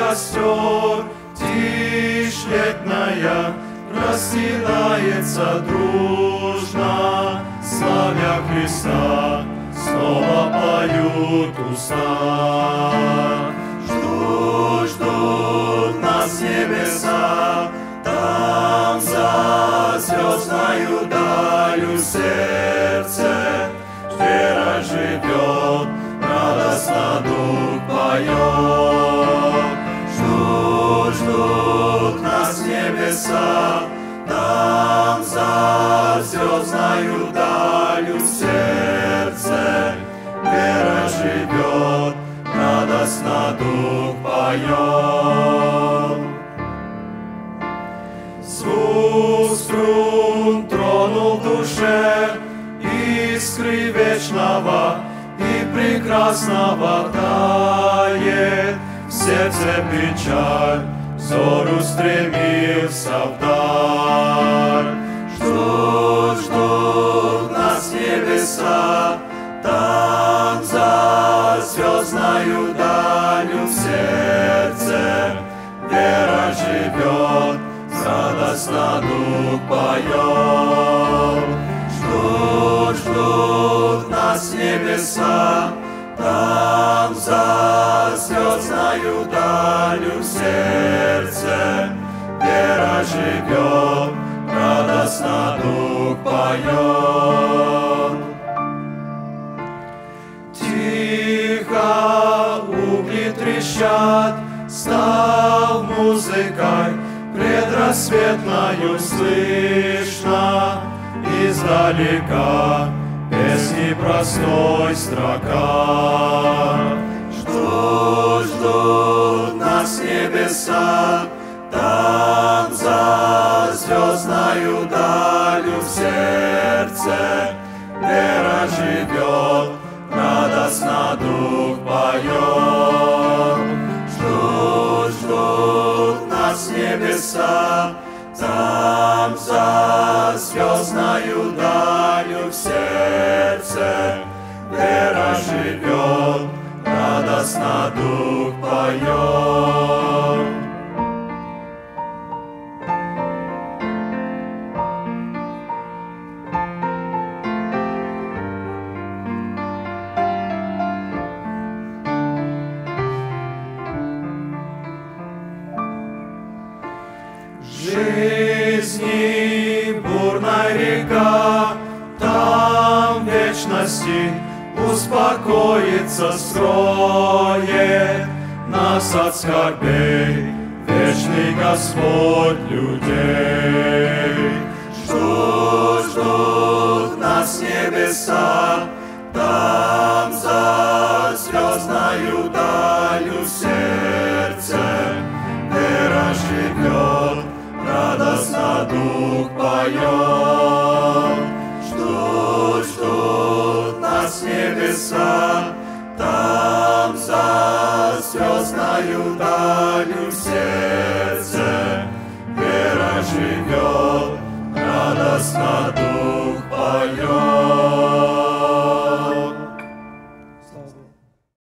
костер, тишь летная, расстилается дружно, славя Христа, снова поют уста. Ждут нас небеса, там за звездною далью сердце вера живет, радостно дух поет. Ждут нас небеса, там за звездною далью сердце вера живет, радостно дух поет. Звук струн тронул в душе искры вечного и прекрасного тает. В сердце печаль, взор устремился вдаль. Ждут нас небеса, там за звездною далью в сердце вера живет, радостно дух поет. Ждут нас небеса, там за звездною далью в сердце вера живет, радостно дух поет. Тихо угли трещат, стал музыкой предрассветною слышно издалека песни простой строка. Ждут нас небеса, там за звездною далью в сердце вера живет, радостно дух поет. Ждут нас небеса, там за звездною далью в сердце вера живет, радостно дух поет. Жизни бурная река, там вечности успокоится, скроет нас от скорбей вечный Господь людей. Ждут нас небеса, там за звездною далью сердце вера живет, радостно дух поет. Ждут нас небеса, там за звездною далью сердце